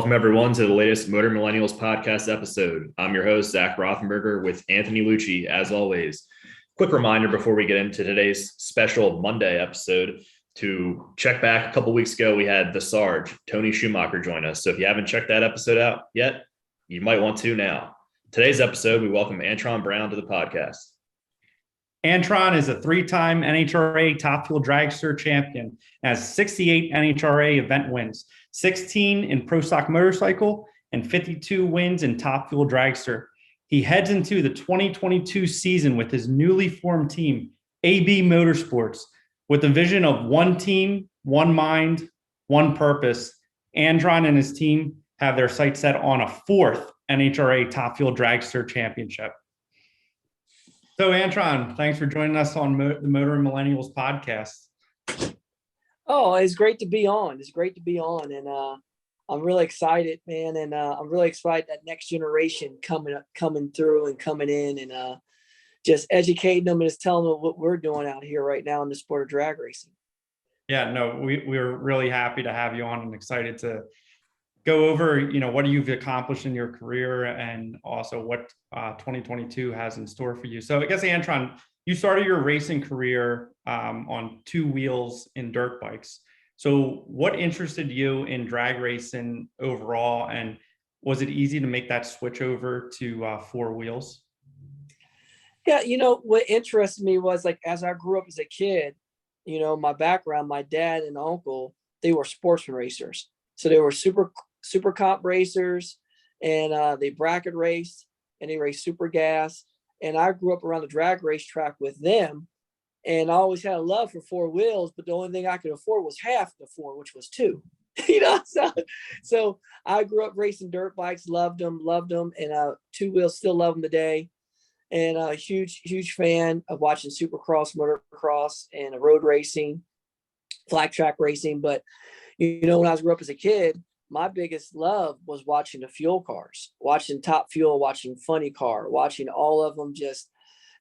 Welcome, everyone, to the latest Motoring Millennials podcast episode. I'm your host, Zach Rothenberger, with Anthony Lucci, as always. Quick reminder before we get into today's special Monday episode to check back. A couple weeks ago, we had the Sarge, Tony Schumacher, join us. So if you haven't checked that episode out yet, you might want to now. Today's episode, we welcome Antron Brown to the podcast. Antron is a three-time NHRA Top Fuel Dragster champion, has 68 NHRA event wins, 16 in Pro Stock Motorcycle, and 52 wins in Top Fuel Dragster. He heads into the 2022 season with his newly formed team, AB Motorsports, with a vision of one team, one mind, one purpose. Antron and his team have their sights set on a fourth NHRA Top Fuel Dragster championship. So, Antron, thanks for joining us on the Motoring Millennials podcast. Oh, it's great to be on. It's great to be on. And I'm really excited, man. And I'm really excited that next generation coming through and coming in and just educating them and just telling them what we're doing out here right now in the sport of drag racing. Yeah, no, we're really happy to have you on and excited to go over, what you've accomplished in your career and also what 2022 has in store for you. So I guess, Antron, you started your racing career on two wheels in dirt bikes. So what interested you in drag racing overall? And was it easy to make that switch over to four wheels? Yeah, what interested me was, like, as I grew up as a kid, my background, my dad and uncle, they were sportsman racers. So they were super comp racers, and they bracket raced and they raced super gas. And I grew up around the drag race track with them, and I always had a love for four wheels, but the only thing I could afford was half the four, which was two. So I grew up racing dirt bikes, loved them, and two wheels, still love them today. And a huge fan of watching supercross, motocross, and road racing, flat track racing. But when I grew up as a kid, my biggest love was watching the fuel cars, watching Top Fuel, watching Funny Car, watching all of them. Just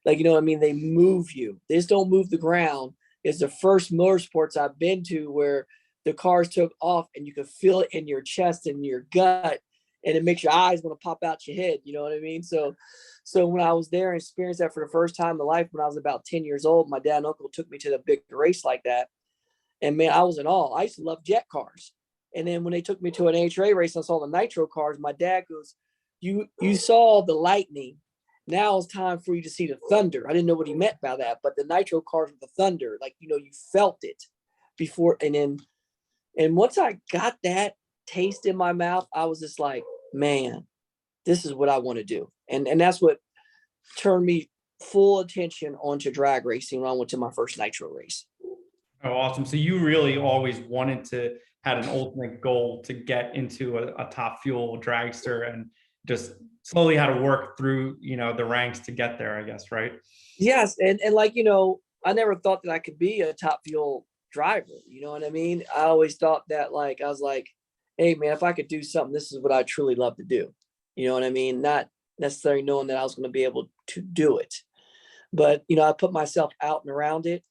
like, they move you. They just don't move the ground. It's the first motorsports I've been to where the cars took off and you could feel it in your chest and your gut, and it makes your eyes want to pop out your head. You know what I mean? So when I was there and experienced that for the first time in my life, when I was about 10 years old, my dad and uncle took me to the big race like that. And man, I was in awe. I used to love jet cars. And then when they took me to an NHRA race and I saw the nitro cars, my dad goes, you saw the lightning. Now it's time for you to see the thunder. I didn't know what he meant by that, but the nitro cars with the thunder, like, you felt it before. And once I got that taste in my mouth, I was just like, man, this is what I want to do. And that's what turned me full attention onto drag racing when I went to my first nitro race. Oh, awesome. So you really always wanted to, had an ultimate goal to get into a Top Fuel dragster, and just slowly had to work through, the ranks to get there, I guess, right? Yes. And like, I never thought that I could be a Top Fuel driver. You know what I mean? I always thought that, like, I was like, hey man, if I could do something, this is what I truly love to do. You know what I mean? Not necessarily knowing that I was going to be able to do it, but, I put myself out and around it.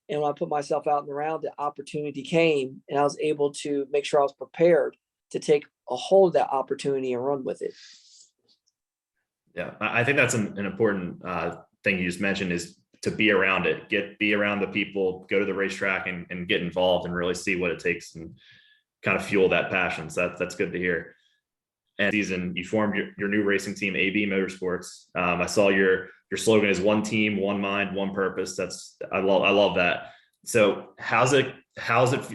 And when I put myself out and around, the opportunity came, and I was able to make sure I was prepared to take a hold of that opportunity and run with it. Yeah, I think that's an important thing you just mentioned, is to be around it, be around the people, go to the racetrack and get involved and really see what it takes and kind of fuel that passion. So that's good to hear. And season, you formed your new racing team, AB Motorsports. I saw your slogan is one team, one mind, one purpose. I love that. So how's it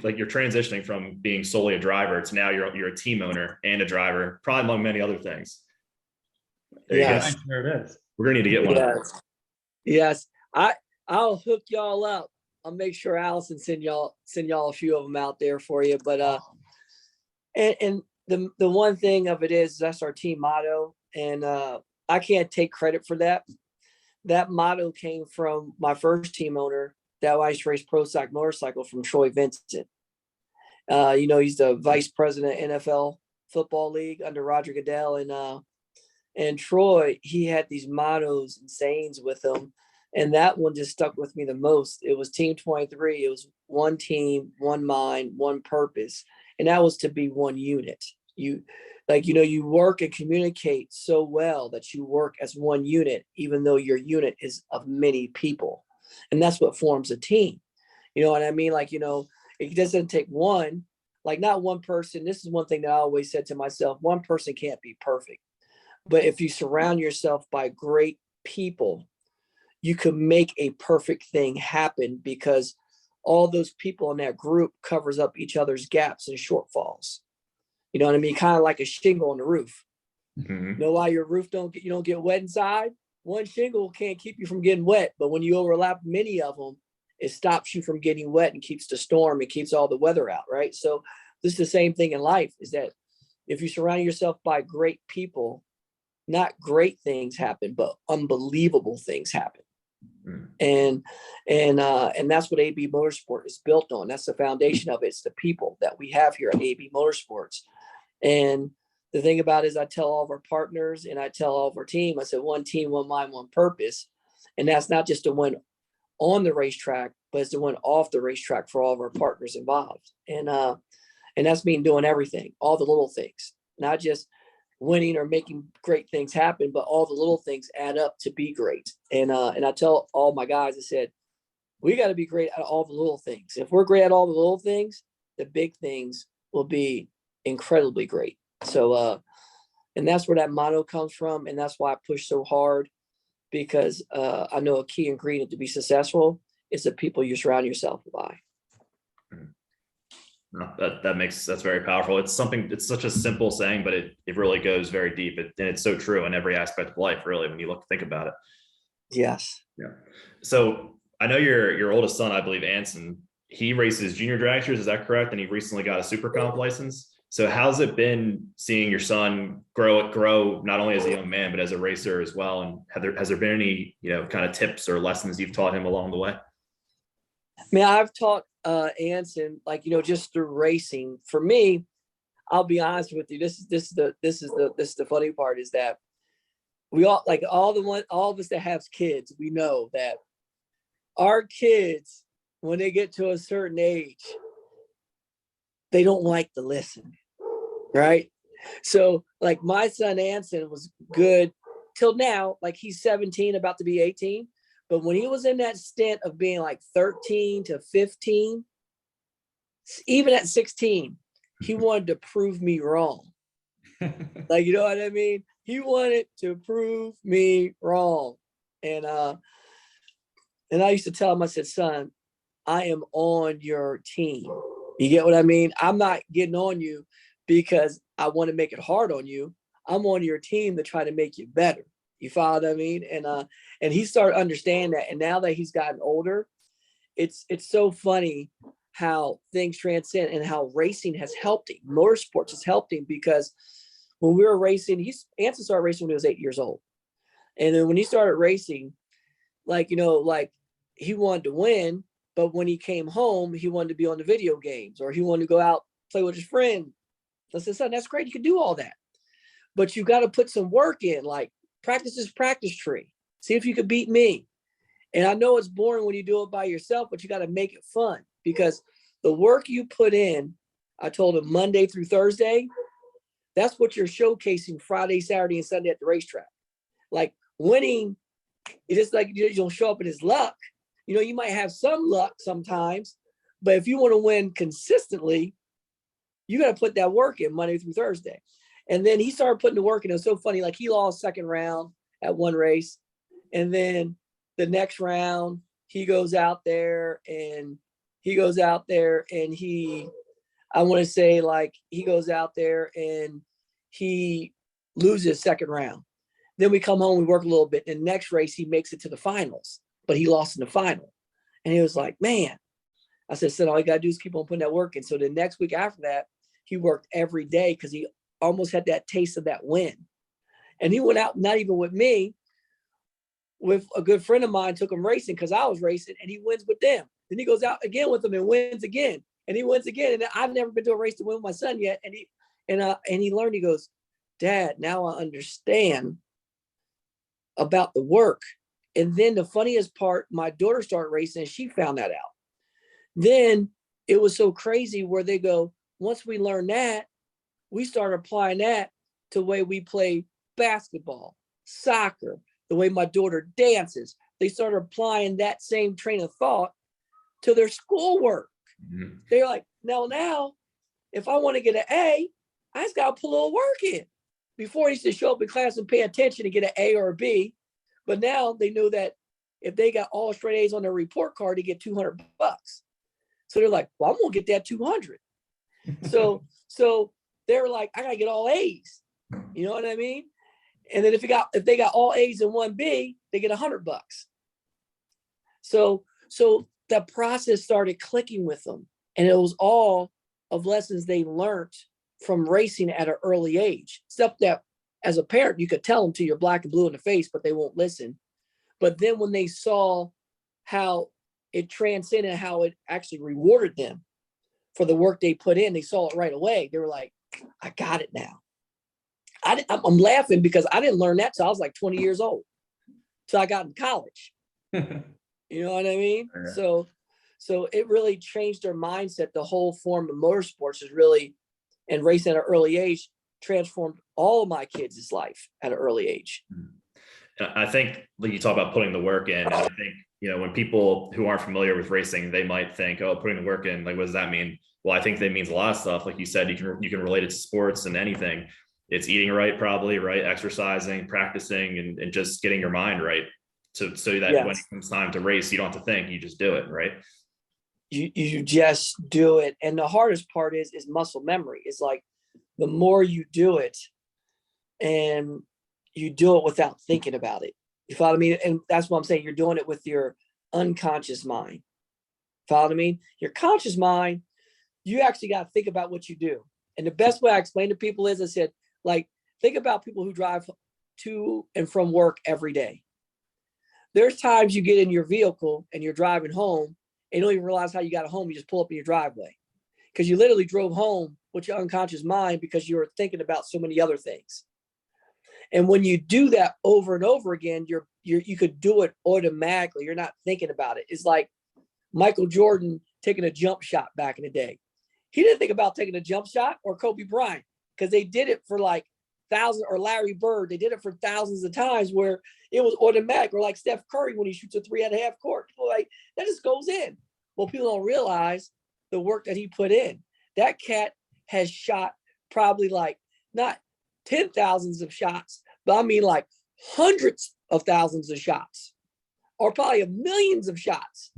like, you're transitioning from being solely a driver to now you're a team owner and a driver, probably among many other things. Yes, there it is. We're gonna need to get one. Yes. I'll hook y'all up. I'll make sure Allison send y'all a few of them out there for you. But and the one thing of it is that's our team motto, and I can't take credit for that. That motto came from my first team owner that I used to race Pro Stock Motorcycle, from Troy Vincent. He's the vice president of NFL Football League under Roger Goodell, and Troy, he had these mottos and sayings with him, and that one just stuck with me the most. It was Team 23. It was one team, one mind, one purpose, and that was to be one unit. You you work and communicate so well that you work as one unit, even though your unit is of many people. And that's what forms a team. You know what I mean? It doesn't take one, not one person. This is one thing that I always said to myself, one person can't be perfect. But if you surround yourself by great people, you can make a perfect thing happen, because all those people in that group covers up each other's gaps and shortfalls. You know what I mean? Kind of like a shingle on the roof. Mm-hmm. You know why your roof don't get wet inside? One shingle can't keep you from getting wet, but when you overlap many of them, it stops you from getting wet and keeps the storm and keeps all the weather out, right? So this is the same thing in life, is that if you surround yourself by great people, not great things happen, but unbelievable things happen. And that's what AB Motorsport is built on. That's the foundation of it. It's the people that we have here at AB Motorsports. And the thing about it is, I tell all of our partners and I tell all of our team, I said, one team, one mind, one purpose. And that's not just to win on the racetrack, but it's to win off the racetrack for all of our partners involved. And that's mean doing everything, all the little things, not just winning or making great things happen, but all the little things add up to be great. And I tell all my guys, I said, we got to be great at all the little things. If we're great at all the little things, the big things will be incredibly great. So, and that's where that motto comes from. And that's why I push so hard, because I know a key ingredient to be successful is the people you surround yourself by. No, that's very powerful. It's such a simple saying, but it really goes very deep. And it's so true in every aspect of life, really, when you think about it. Yes. Yeah. So I know your oldest son, I believe, Anson, he races junior dragsters. Is that correct? And he recently got a super comp license. So how's it been seeing your son grow not only as a young man, but as a racer as well? And has there been any, kind of tips or lessons you've taught him along the way? I mean, I've taught Anson, just through racing. For me, I'll be honest with you. This is the funny part, is that we all, all of us that have kids, we know that our kids, when they get to a certain age, they don't like to listen, right? So my son Anson was good till now. He's 17, about to be 18. But when he was in that stint of being 13 to 15, even at 16, he wanted to prove me wrong. You know what I mean? He wanted to prove me wrong. And I used to tell him, I said, son, I am on your team. You get what I mean? I'm not getting on you because I want to make it hard on you. I'm on your team to try to make you better. You follow what I mean? And he started understanding that. And now that he's gotten older, it's so funny how things transcend and how racing has helped him. Motorsports has helped him, because when we were racing, Anson started racing when he was 8 years old. And then when he started racing, he wanted to win, but when he came home, he wanted to be on the video games, or he wanted to go out, play with his friend. I said, son, that's great. You can do all that, but you got to put some work in, practice this practice tree. See if you could beat me. And I know it's boring when you do it by yourself, but you got to make it fun, because the work you put in, I told him, Monday through Thursday, that's what you're showcasing Friday, Saturday, and Sunday at the racetrack. Winning, it's just you'll show up in his luck. You might have some luck sometimes, but if you want to win consistently, you got to put that work in Monday through Thursday. And then he started putting the work in. It was so funny. He lost second round at one race. And then the next round, he goes out there and he goes out there and he loses second round. Then we come home, we work a little bit. And the next race, he makes it to the finals, but he lost in the final. And he was like, man, I said, son, all you got to do is keep on putting that work in. So the next week after that, he worked every day, because he almost had that taste of that win. And he went out, not even with me, with a good friend of mine, took him racing because I was racing, and he wins with them. Then he goes out again with them and wins again. And he wins again. And I've never been to a race to win with my son yet. And he learned, he goes, Dad, now I understand about the work. And then the funniest part, my daughter started racing and she found that out. Then it was so crazy where they go, once we learn that, we started applying that to the way we play basketball, soccer, the way my daughter dances. They started applying that same train of thought to their schoolwork. Mm-hmm. They're like, now, if I want to get an A, I just got to put a little work in. Before, I used to show up in class and pay attention to get an A or a B. But now they know that if they got all straight A's on their report card, they get $200. So they're like, well, I'm going to get that 200. So they're like, I got to get all A's. You know what I mean? And then if they got all A's and one B, they get $100. So that process started clicking with them. And it was all of lessons they learned from racing at an early age. Stuff that as a parent, you could tell them till you're black and blue in the face, but they won't listen. But then when they saw how it transcended, how it actually rewarded them for the work they put in, they saw it right away. They were like, I got it now. I'm laughing because I didn't learn that till I was like 20 years old. So I got in college. You know what I mean? Yeah. So it really changed their mindset. The whole form of motorsports is really, and racing at an early age, transformed all of my kids' life at an early age. I think like you talk about putting the work in. I think, when people who aren't familiar with racing, they might think, oh, putting the work in, like, what does that mean? Well, I think that means a lot of stuff. Like you said, you can relate it to sports and anything. It's eating right, probably, right? Exercising, practicing, and just getting your mind right. So that yes, when it comes time to race, you don't have to think, you just do it, right? You just do it. And the hardest part is muscle memory. It's like the more you do it and you do it without thinking about it. You follow me? And that's what I'm saying. You're doing it with your unconscious mind. Follow me? Your conscious mind, you actually got to think about what you do. And the best way I explain to people is I said, like, think about people who drive to and from work every day. There's times you get in your vehicle and you're driving home and you don't even realize how you got home. You just pull up in your driveway because you literally drove home with your unconscious mind because you were thinking about so many other things. And when you do that over and over again, you could do it automatically. You're not thinking about it. It's like Michael Jordan taking a jump shot back in the day. He didn't think about taking a jump shot, or Kobe Bryant, because they did it for like thousands, or Larry Bird. They did it for thousands of times where it was automatic, or like Steph Curry when he shoots a 3.5 court. People like, that just goes in. Well, people don't realize the work that he put in. That cat has shot probably like not 10,000s of shots, but I mean like hundreds of thousands of shots, or probably millions of shots.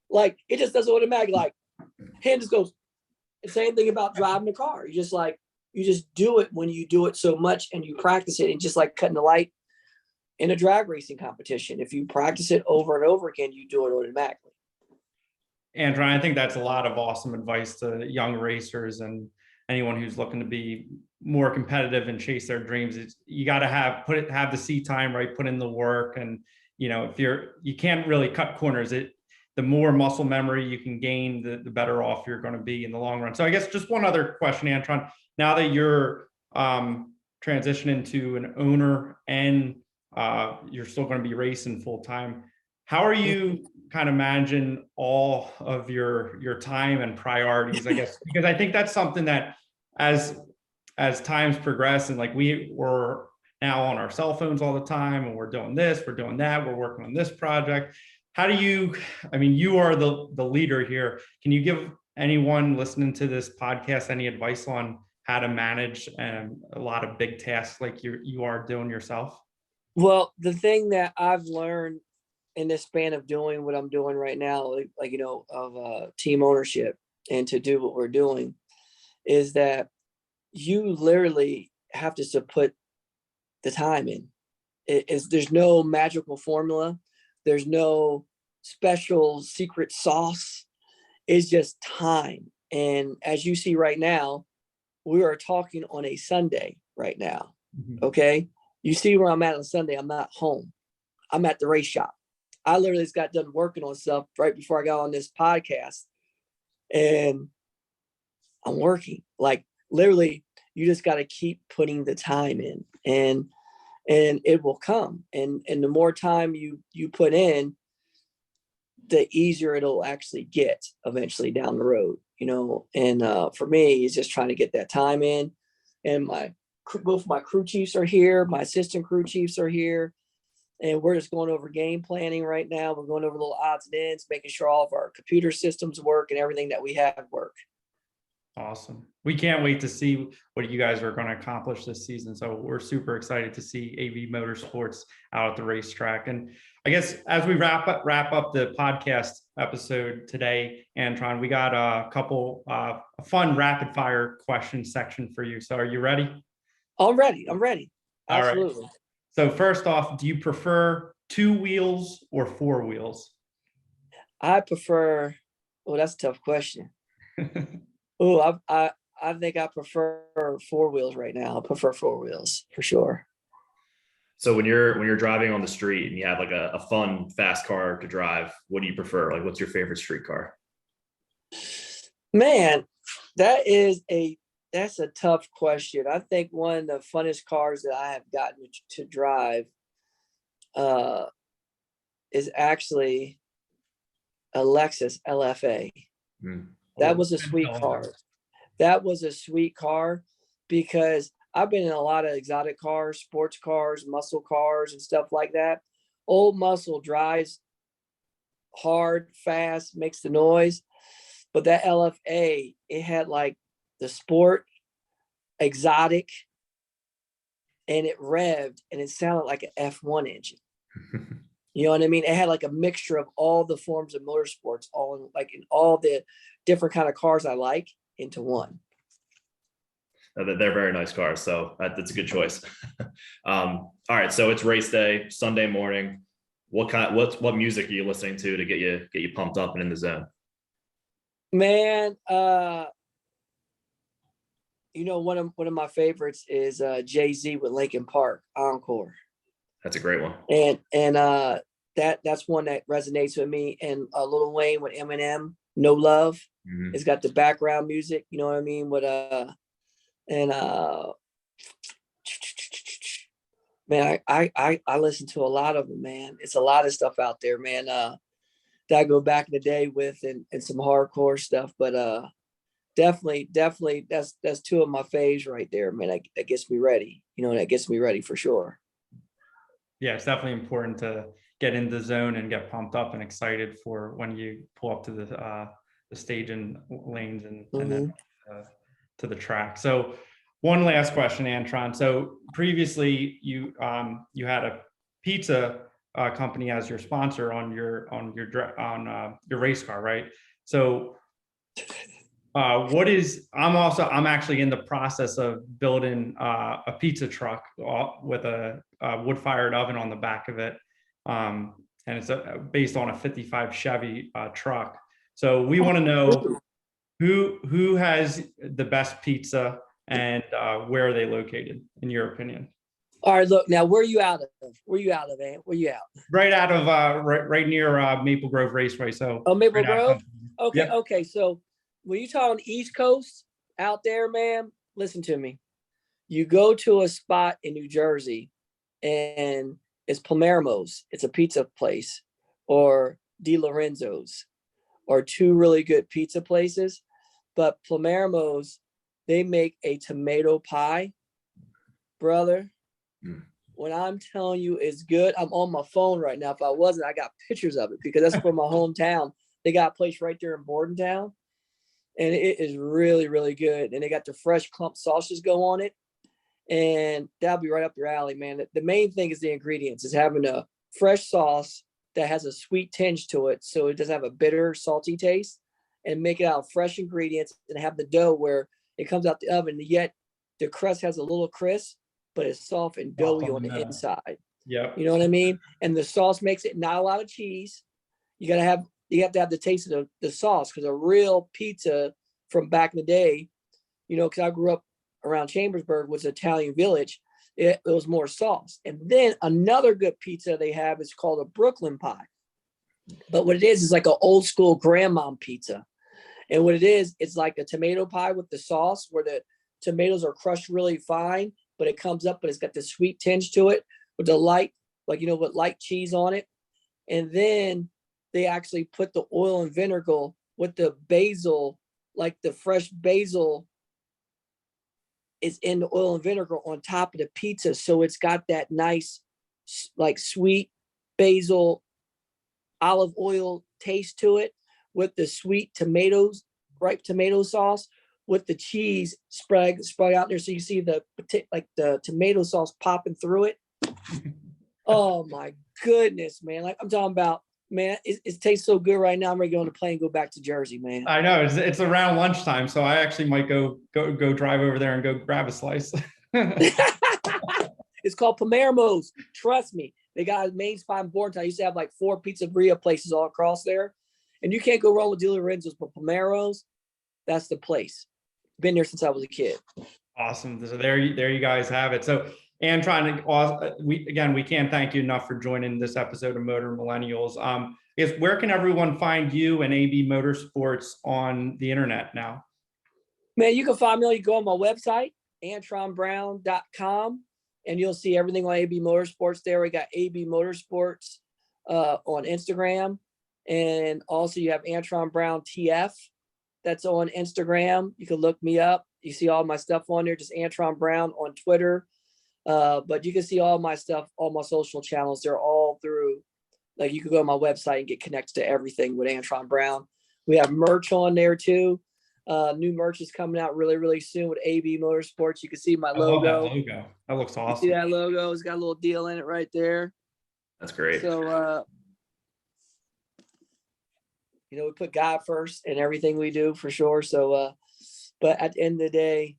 Like, it just does automatically, like, hand just goes. The same thing about driving a car. You just do it when you do it so much and you practice it. And just like cutting the light in a drag racing competition, if you practice it over and over again, you do it automatically. Antron, I think that's a lot of awesome advice to young racers and anyone who's looking to be more competitive and chase their dreams. You got to have the seat time, right? Put in the work. And, if you can't really cut corners. The more muscle memory you can gain, the better off you're going to be in the long run. So I guess just one other question, Antron, now that you're transitioning to an owner and you're still going to be racing full time, how are you kind of managing all of your time and priorities, I guess? Because I think that's something that as times progress, and like we're now on our cell phones all the time, and we're doing this, we're doing that, we're working on this project. How do you are the leader here. Can you give anyone listening to this podcast any advice on how to manage a lot of big tasks like you are doing yourself? Well, the thing that I've learned in this span of doing what I'm doing right now, of team ownership and to do what we're doing, is that you literally have to put the time in. There's no magical formula. There's no special secret sauce. It's just time. And as you see right now, we are talking on a Sunday right now. Mm-hmm. Okay. You see where I'm at on Sunday. I'm not home. I'm at the race shop. I literally just got done working on stuff right before I got on this podcast. And I'm working. Like, literally, you just got to keep putting the time in. And it will come. And the more time you put in, the easier it'll actually get eventually down the road. and for me, it's just trying to get that time in. And both my crew chiefs are here. My assistant crew chiefs are here. And we're just going over game planning right now. We're going over little odds and ends, making sure all of our computer systems work and everything that we have work. Awesome. We can't wait to see what you guys are going to accomplish this season. So we're super excited to see AV Motorsports out at the racetrack. And I guess as we wrap up the podcast episode today, Antron, we got a couple a fun rapid fire question section for you. So are you ready? I'm ready. Absolutely. All right. So first off, do you prefer 2 wheels or 4 wheels? I prefer, that's a tough question. I think I prefer 4 wheels right now. I prefer 4 wheels for sure. So when you're driving on the street and you have like a fun, fast car to drive, what do you prefer? Like, what's your favorite street car? Man, that's a tough question. I think one of the funnest cars that I have gotten to drive is actually a Lexus LFA. That was a sweet car. That was a sweet car because I've been in a lot of exotic cars, sports cars, muscle cars, and stuff like that. Old muscle drives hard, fast, makes the noise. But that LFA, it had like the sport, exotic, and it revved and it sounded like an F1 engine. You know what I mean? It had like a mixture of all the forms of motorsports, in all the different kind of cars I like into one. They're very nice cars, so that's a good choice. All right, so it's race day, Sunday morning. What music are you listening to get you pumped up and in the zone? Man, one of my favorites is Jay-Z with Linkin Park, Encore. That's a great one. And that's one that resonates with me. And Lil Wayne with Eminem, No Love. Mm-hmm. It's got the background music, you know what I mean? Man, I listen to a lot of them, man. It's a lot of stuff out there, man. That I go back in the day with and some hardcore stuff, but definitely that's 2 of my faves right there, man. That gets me ready. That gets me ready for sure. Yeah, it's definitely important to get in the zone and get pumped up and excited for when you pull up to the stage and lanes and then to the track. So one last question, Antron. So previously you had a pizza company as your sponsor on your race car, right? So I'm actually in the process of building a pizza truck with a wood-fired oven on the back of it. And it's based on a 55 Chevy truck. So we want to know who has the best pizza and where are they located, in your opinion? All right, look, now where are you out of? Where you out of, man? Where you out? Right out of right near Maple Grove Raceway. So Maple right Grove? Okay, yep. Okay. So when you talk on the East Coast out there, man, listen to me. You go to a spot in New Jersey and it's Palermo's. It's a pizza place, or Di Lorenzo's, or 2 really good pizza places. But Palermo's, they make a tomato pie, brother. When I'm telling you it's good, I'm on my phone right now. If I wasn't, I got pictures of it because that's from my hometown. They got a place right there in Bordentown, and it is really, really good. And they got the fresh clump sausages go on it, and that'll be right up your alley, man. The main thing is the ingredients, is having a fresh sauce that has a sweet tinge to it, so it doesn't have a bitter, salty taste, and make it out of fresh ingredients and have the dough where it comes out the oven, yet the crust has a little crisp, but it's soft and doughy on the inside. Yeah. You know what I mean? And the sauce makes it not a lot of cheese. You have to have the taste of the sauce, because a real pizza from back in the day, because I grew up around Chambersburg, was an Italian village. It was more sauce. And then another good pizza they have is called a Brooklyn pie. But what it is like an old school grandmom pizza. And what it is, it's like a tomato pie with the sauce where the tomatoes are crushed really fine, but it comes up, but it's got the sweet tinge to it with the light, with light cheese on it. And then they actually put the oil and vinegar with the basil like the fresh basil is in the oil and vinegar on top of the pizza. So it's got that nice, like sweet basil, olive oil taste to it with the sweet tomatoes, ripe tomato sauce with the cheese spread out there. So you see the tomato sauce popping through it. Oh my goodness, man. Like I'm talking about, man, it tastes so good right now. I'm ready to go on a plane and go back to Jersey, man. I know it's around lunchtime, so I actually might go drive over there and go grab a slice. It's called Palermo's. Trust me. They got a main spot in Bordentown. I used to have like 4 pizzeria places all across there. And you can't go wrong with Di Lorenzo's, but Palermo's, that's the place. Been there since I was a kid. Awesome. So there you guys have it. So Antron, we can't thank you enough for joining this episode of Motoring Millennials. Where can everyone find you and AB Motorsports on the internet now? Man, you can find me. You go on my website, antronbrown.com, and you'll see everything on AB Motorsports there. We got AB Motorsports on Instagram, and also you have Antron Brown TF. That's on Instagram. You can look me up. You see all my stuff on there, just Antron Brown on Twitter. But you can see all my stuff, all my social channels. They're all through, like you can go to my website and get connected to everything with Antron Brown. We have merch on there too. New merch is coming out really, really soon with AB Motorsports. You can see my logo. I love that logo. That looks awesome. You see that logo? It's got a little deal in it right there. That's great. So, we put God first in everything we do for sure. So, but at the end of the day,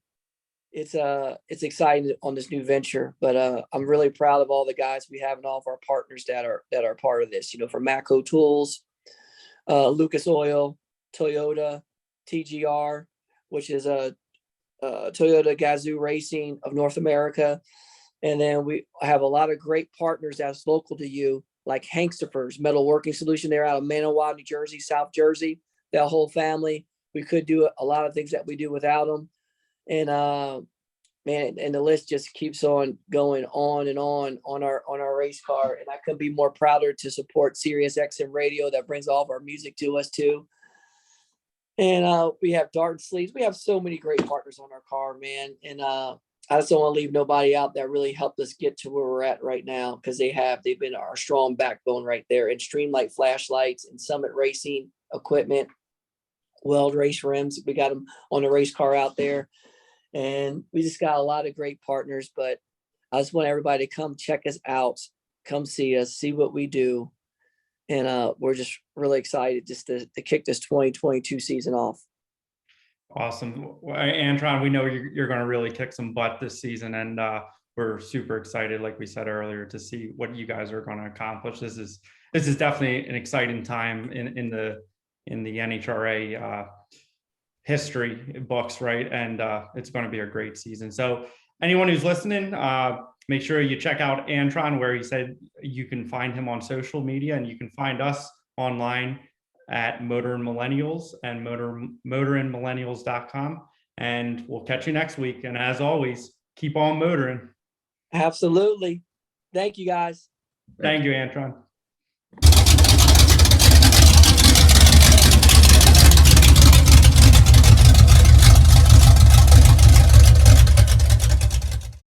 it's exciting on this new venture. But I'm really proud of all the guys we have and all of our partners that are part of this. From Matco Tools, Lucas Oil, Toyota, TGR, which is a Toyota Gazoo Racing of North America, and then we have a lot of great partners that's local to you, like Hanksterfers Metal Working Solution. They're out of Manawa, New Jersey, South Jersey. That whole family. We could do a lot of things that we do without them. And man, and the list just keeps on going on and on our race car. And I couldn't be more prouder to support Sirius XM Radio that brings all of our music to us too. And we have Dart Sleeves. We have so many great partners on our car, man. And I just don't want to leave nobody out that really helped us get to where we're at right now, because they've been our strong backbone right there. And Streamlight flashlights and Summit Racing equipment, Weld race rims. We got them on the race car out there. And we just got a lot of great partners, but I just want everybody to come check us out, come see us, see what we do. And we're just really excited just to kick this 2022 season off. Awesome. Well, Antron, we know you're going to really kick some butt this season, and we're super excited, like we said earlier, to see what you guys are going to accomplish. This is definitely an exciting time in the NHRA history books, right? And it's going to be a great season. So anyone who's listening, make sure you check out Antron, where he said you can find him on social media, and you can find us online at Motoring Millennials and motoringmillennials.com. And we'll catch you next week. And as always, keep on motoring. Absolutely. Thank you, guys. Thank you, Antron.